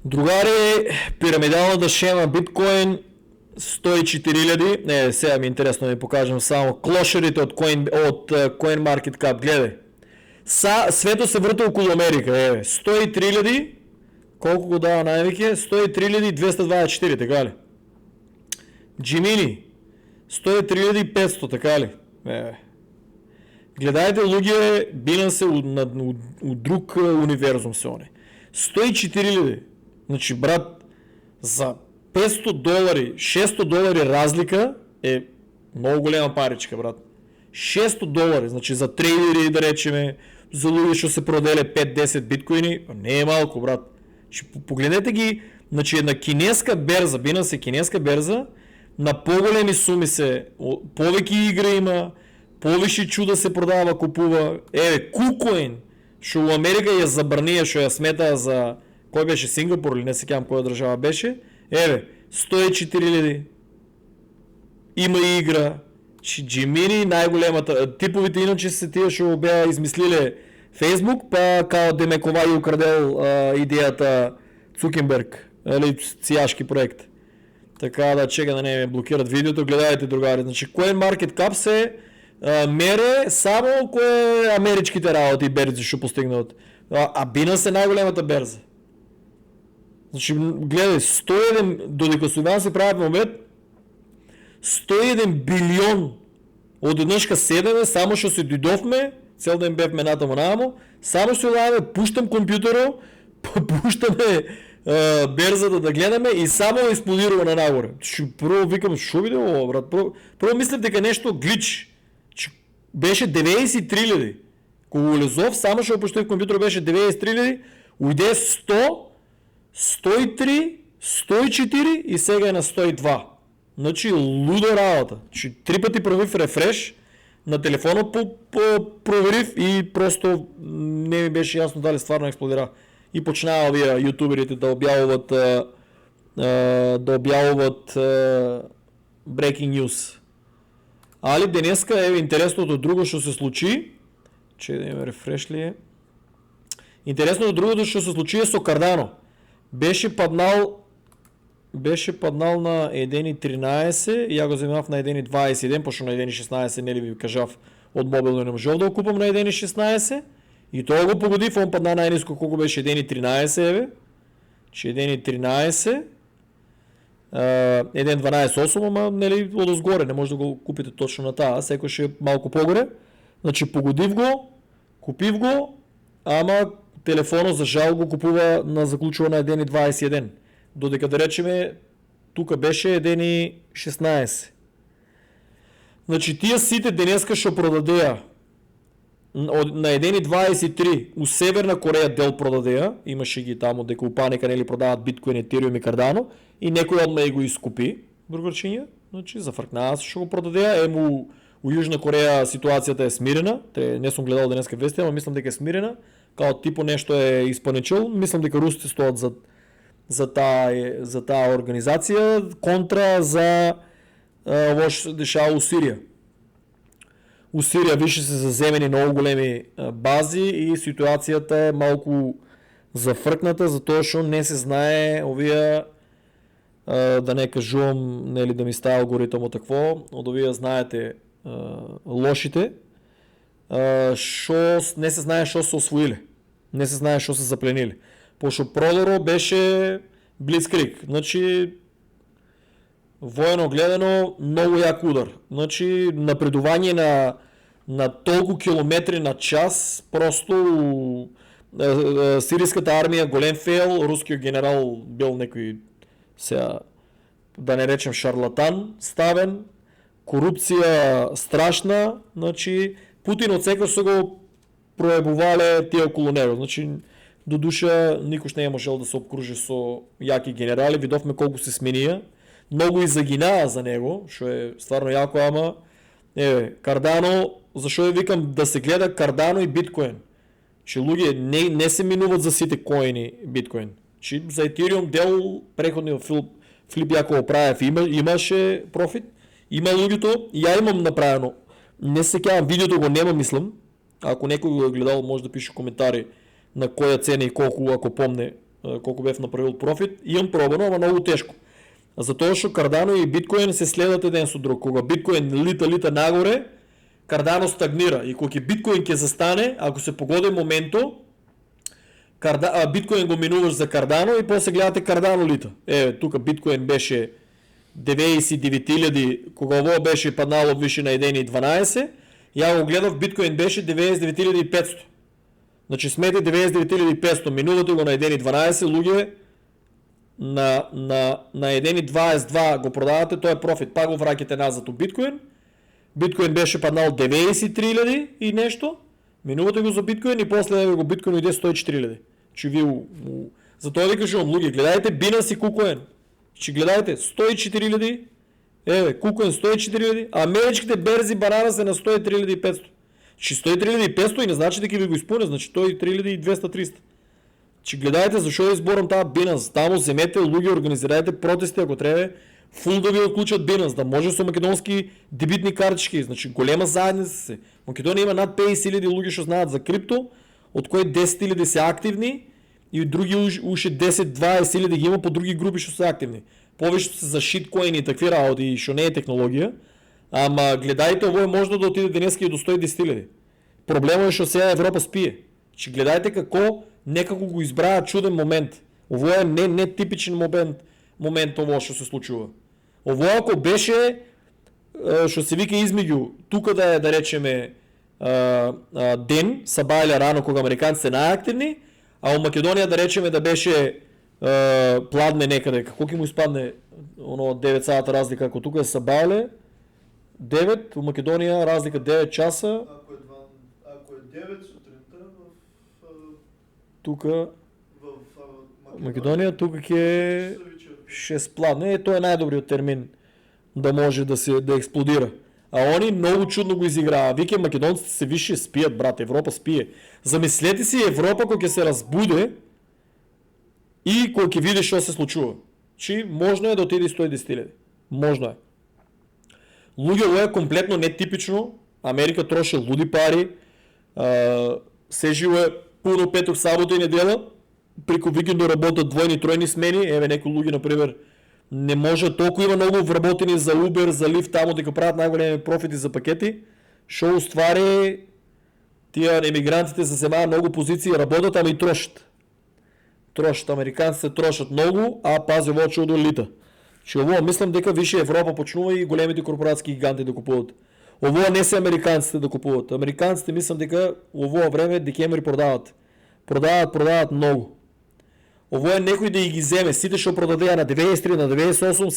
Другари, пирамидалната шема биткоин 104 000. Не, сега ми е интересно да ви покажем само клошерите от CoinMarketCap. Гледай. Свето се върта около Америка. 103 000. Колко го дава най-веке? 103 224, така ли? Джимини 103 500, така ли? Гледайте, луѓе, Binance от друг универзум се оне. 104 000. Значи, брат, за $500, $600 разлика е много голема паричка, брат. $600, значи за трейдери, да речеме, за луѓе ще се проделя 5-10 биткоини, не е малко, брат. Погледнете ги, значи на кинеска берза, Binance е кинеска берза, на по-големи суми се, повеќе игра има, повече чуда се продава, купува. KuCoin, шо у Америка я забрания, шо я смета за... Кой беше, Сингапур или не се кам коя държава беше? 104 000. Има игра. Джимини, най-големата. Типовите иначе се тия шо бяха измислили Фейсбук, па као Демекова и украдел идеята Цукенберг. Цияшки проект. Така да чека да не ме блокират видеото. Гледайте, другари. Значи CoinMarketCap се мере само кое америчките работи и берзи ще постигнат. А Binance е най-големата берза. Значи, гледай, 101, додека Суван се прави в момент, 101 билион от еднъжка седеме, само ще се дойдохме, цел ден бе в мената му, само ще даваме, пущам компютъра, пущаме берзата да гледаме и само експлодираме на нагоре. Първо викам, шо видео, брат, първо мисля дека нещо глич. Беше 93 000. Кога Лезов само ще опущи в компютъра беше 93 000, уйде 100, 103, 104 и сега е на 102. Значи луда работа. Три пъти правих рефреш на телефона, проверих и просто не ми беше ясно дали стварно експлодира. И почнава вие ютуберите да обявуват breaking news. Али денеска е интересното друго ще се случи. Че да има рефреш ли е. Интересното другото ще се случи е со Cardano. Беше паднал на 1.13 и я го вземав на 1.21, почно на 1.16 не ли ви кажав от мобилно не можел да го купам на 1.16 и той го погодив, он падна най-ниско колко беше 1.13 че 1.13 1.12.8, ама нели отозгоре, не може да го купите точно на тази, всеко ще е малко по-горе. Значи погодив го, купив го, ама телефона за жал го купува на заключва на 1.21. Додека да речеме, тук беше 1.16. Значи тия сите денеска ще продадея на 1.23 у Северна Корея дел продадея, имаше ги там от деколпаника, нели продават биткоин, етериум и Cardano и некой от ме го изкупи, бургърчиня, значи зафръкна, ще го продадея, у Южна Корея ситуацията е смирена, не съм гледал денеска вести, ама мислям дека е смирена, като типо нещо е изпаничил, мислям дека русите стоят за тая организация, контра за лошо дешава у Сирия. У Сирия више се заземени много големи бази и ситуацията е малко зафръкната, затоа што не се знае овие да не кажувам, нели да ми става алгоритъм такво, от овие знаете лошите, шо не се знае што се освоили, не се знае што се запленили. Пошто продаро беше блицкриг, значи военно гледано много як удар, значи напредување на толку километри на час, просто сирийската армия голем фейл, рускиот генерал бил некој сега да не речем шарлатан ставен, корупција страшна, значи Путин од секој се го проебувале тие околу него, значи до душа никош не е можел да се обкружи со јаки генерали, видовме колку се сменија, многу и загинаа за него, што е стварно јако, ама Cardano, зашо ја викам да се гледа Cardano и биткоин, че луѓе не се минуват за сите коини биткоин, че за Ethereum дел преходни Филип Јаково Праев имаше профит, има луѓето, и ја имам направено, не се кејам, видеото го нема мислам, ако некој го е гледал може да пише коментари на која цена и колку ако помне колко бев направил профит. Имам пробано, ама много тежко. Затоа што Cardano и биткоин се следат еден со друг. Кога биткоин лита нагоре, Cardano стагнира. И кога биткоин ќе застане, ако се погоди моменто, биткоин го минуваш за Cardano и после гледате Cardano лита. Тука биткоин беше 99.000, кога ово беше паднало више на 1.12, ја го гледав, биткоин беше 99.500. Значи смете 99.500, минувате го на 1.12, луѓе на 1.22 го продавате, тој е профит, па го враќате назад у биткоин. Биткоин беше паднал 93.000 и нешто, минувате го за биткоин и после го биткоин иде 104.000. Че ви затоа ви кажувам, луѓе, гледајте Binance и KuCoin. Че гледајте 104.000, KuCoin 104.000, а америчките берзи банана се на 103.500. Че 103.500 и не значи дека ви го изпълня, значи 103.200-300. Че гледајте зашо изборам таа Binance. Тамо земете луѓе, организирајте протести ако треба, фул да ви отклучат Binance, да може со македонски дебитни картички. Значи голема заедница се. Македонија има над 50.000 луѓе што знаат за крипто, од кои 10.000 се активни и други уши 10-20.000 ги има по други групи што се активни. Повеќето се за шиткоини и такви работи што не е технологија. Ама гледајте, ово може да отиде денеска и до 110.000. Проблемот е што сега Европа спие. Че гледајте како некако го избраа чуден момент. Ово е не типичен момент ово што се случува. Ово ако беше што се вика измеѓу тука да е, да речеме, ден, сабајле рано кога американците најактивни, а у Македонија да речеме да беше пладне некаде. Како ќе му испадне оно 9 сата разлика, ако тука е сабајле 9, у Македонија разлика 9 часа. Ако е 9 сутринта тука в Македонија тука ќе е 6 пладне. Тоа е најдобриот термин да може да експлодира. А они много чудно го изиграа. Вике македонците се више спият, брат, Европа спие. Замислете си Европа кога ќе се разбуде и кога ќе види што се случува. Чи можно е да отиде 110.000. Можно е. Луѓе, ова е комплетно нетипично. Америка троши луди пари. Се живе пуно петок, сабота и недела. Преку викендо работат двојни, тројни смени. Еве некои луѓе, например, не може толку има многу вработени за Uber, за Lyft, тамо дека прават најголеми профити за пакети, што уствари тие емигрантите се земаат многу позиции, работат, ама и трошат. Трошат, американците трошат многу, а пази ово чудо лита. Че ово мислам дека више Европа почнува и големите корпорации гиганти да купуват. Ово не се американците да купуват. Американците мислам дека ово време декември продават. Продават многу. Ово е некој да ги земе, сите што продадеа на 93, на 98,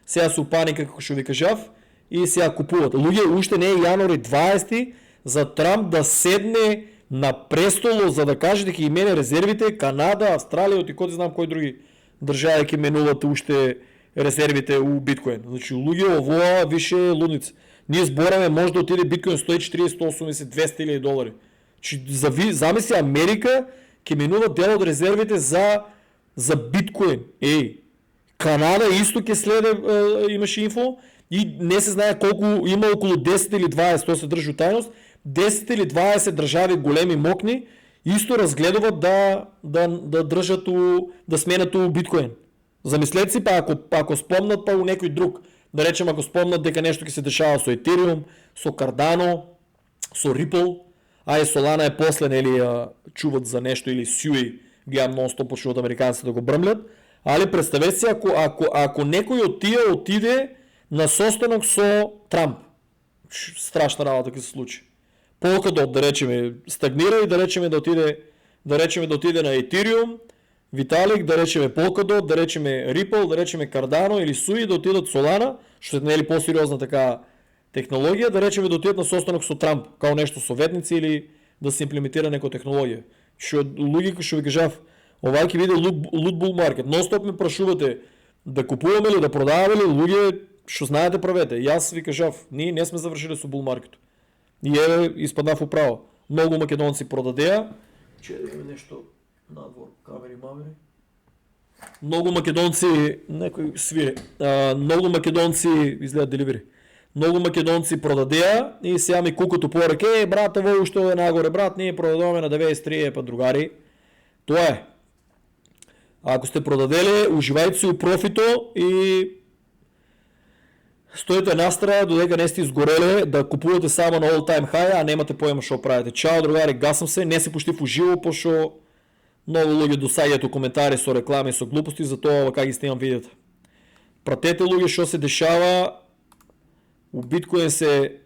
сега се паника, како што ви кажав, и сега купуват. Луѓе, уште не е јануари 20 за Трамп да седне на престоло за да каже дека ги мене резервите, Канада, Австралија и кој знам кои други држави ќе менуват уште резервите у биткоин. Значи, луѓе, ово више лудница. Ние збораме, може да отиде биткоин 140, 180, 200 долари. Замисли Америка ќе минува дел од резервите за биткоин. Канада исто ќе следе, имаше инфо и не се знае колку, има околу 10 или 20, тоа се држи тајност, 10 или 20 држави големи мокни исто разгледуваат да држат да сменат у биткоин. Замислете си, па ако спомнат па у некој друг, да речем ако спомнат дека нешто ќе се дешава со Ethereum, со Cardano, со Ripple, и Solana е после, нели, чуват за нешто, или Sui, гледам нон-стоп почнуват американците да го брмлят, али представете си ако некој од тие отиде на состанок со Трамп, страшна работа ќе се случи. Polkadot, да речеме, стагнира и да речеме да отиде на Ethereum, Vitalik, да речеме Polkadot, да речеме Ripple, да речеме Cardano или Sui, да отидат Solana, што е нели по-сериозна така технологија, да речеме да отидат на состанок со Трамп, као нешто советници или да се имплементира некоја технологија. Што луѓе што ви кажав, ова ќе биде лут бул маркет. Нон-стоп ме прашувате да купуваме или да продаваме ли, луѓе што знаете правете. Јас ви кажав, ние не сме завршиле со бул маркетот. И испаднав управо. Многу македонци продадеа. Че има нешто надвор, камери мавери. Многу македонци, некој свире. Многу македонци изгледа деливери. Многу македонци продадеа и сега ми кукато пораке, брат, во уште е нагоре, брат, ние продадуваме на 93, па другари. Тоа е. Ако сте продаделе, уживайте си у профито и стоите настра, додека не сте изгореле, да купувате само на all time high, а немате поема шо правите. Чао, другари, гасам се, не се почти в уживо, пошо много луѓе досаѓаат коментари со реклами, со глупости, за тоа как ги снимам видеото. Пратете луѓе што се дешава, у биткоин се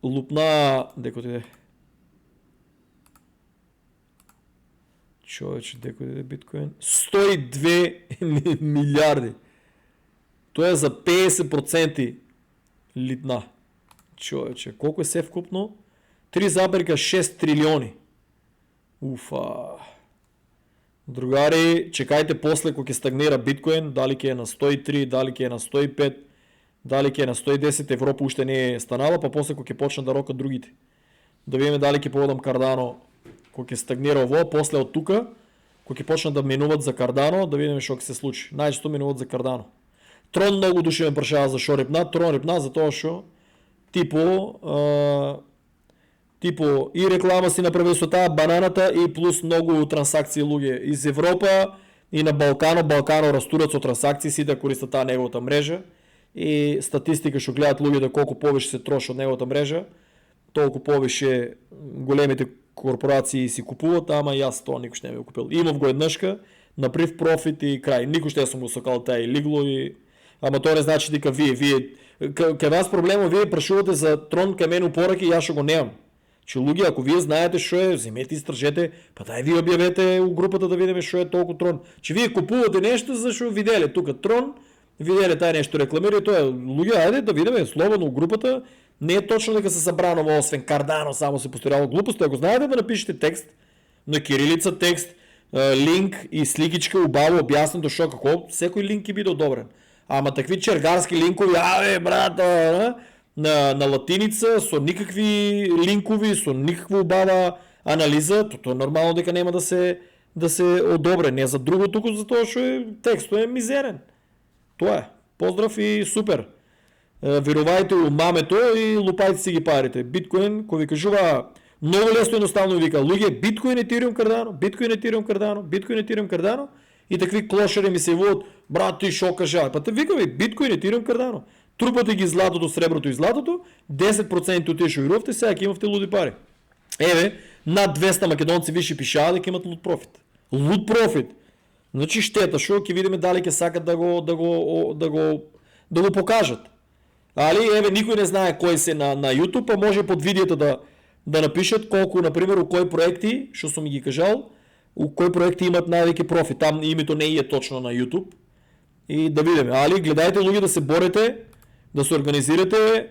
лупна, деко ти човече, деко ти биткоин, 102 милиарди. Тоа е за 50% литна. Човече, колко е се вкупно? 3,6 трилиони. Уфа. Другари, чекайте после кога ќе стагнира биткоин, дали ќе е на 103, дали ќе е на 105, дали ќе е на 110, Европа уште не е станала, па после кога ќе почнат да рокат другите. Да видиме дали ќе поводам Cardano, кога ќе стагнира ово, после од тука, кога ќе почнат да минуват за Cardano, да видиме што ќе се случи. Најчесто минуват за Cardano. Трон многу души ме прашава за шо рипна, Трон рипна за тоа шо типо и реклама си направи со таа бананата и плюс многу трансакции луѓе из Европа и на Балкано растурат со трансакции, сите користат таа неговата мрежа и статистика што гледат луѓето колку повеќе се троши од неговата мрежа, толку повеќе големите корпорации си купуваат, ама јас тоа никош не ми го купил. Имав го еднашка на прив профит и крај. Никош не сум го сокал тај лигло и ама тоа не значи дека вие кај вас проблемот вие прашувате за Трон кај мене упораки и јас што го немам. Че луѓе, ако вие знаете што е, земете истражете, па дај ви објавете у групата да видиме што е толку Трон. Че вие купувате нешто зашто виделе тука Трон, виделе тај нешто рекламира и тоа луѓе, ајде да видиме слободно у групата. Не е точно дека се забранува освен Cardano само се постојава глупост, ако знаете да напишете текст на кирилица текст, линк и сликичка убаво објаснато што како, секој линк ќе биде одобрен. Ама такви чергарски линкови, брата, на латиница, со никакви линкови, со никаква убава анализа, тоа е нормално дека нема да се одобре. Не за друго туку, за тоа што е текстот е мизерен. Тоа е. Поздрав и супер. Верувајте у мамето и лупајте си ги парите. Биткоин, кој ви кажува многу лесно едноставно ви вика, луѓе, биткоин, етириум, Cardano, биткоин, етириум, Cardano, биткоин, етириум, Cardano и такви клошери ми се јавуват, брат, ти шо кажа? Па те викаме биткоин, етириум, Cardano. Трупате ги златото, среброто и златото, 10% отиде што вирувате, сега ќе имавте луди пари. Еве, над 200 македонци виши пишаа дека имат луд профит. Луд профит. Значи штета, што ќе видиме дали ќе сакат да го покажат. Али, еве, никој не знае кој се на YouTube, па може под видеото да напишат колку, например, у кои проекти, што сум ги кажал, у кои проекти имат највеќе профит. Там името не е точно на YouTube. И да видиме. Али, гледајте луѓе да се борете, да се организирате,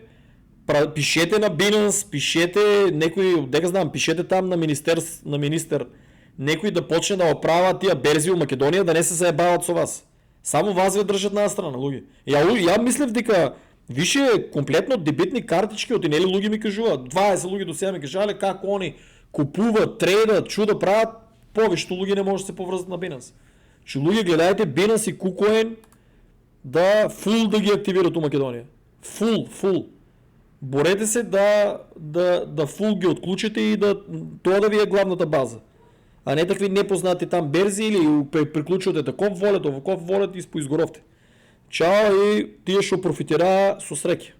пишете на Binance, пишете некој, дека знам, пишете там на министер, некој да почне да оправа тие берзи у Македонија, да не се заебават со вас. Само вас ве држат на страна, луѓе. Ја мислев дека више комплетно дебитни картички од нели луѓе ми кажуваат, 20 луѓе до сега ми кажале како они купуваат, трейдат, чуда прават, повеќето луѓе не може да се поврзат на Binance. Че луѓе гледајте Binance и KuCoin да фул да ги активират у Македонија. Фул. Борете се да фул ги отклучите и тоа да ви е главната база. А не такви непознати там берзи или приклучувате таков волет, оваков волет и поизгоровте. Чао и тие што профитираа со среќа.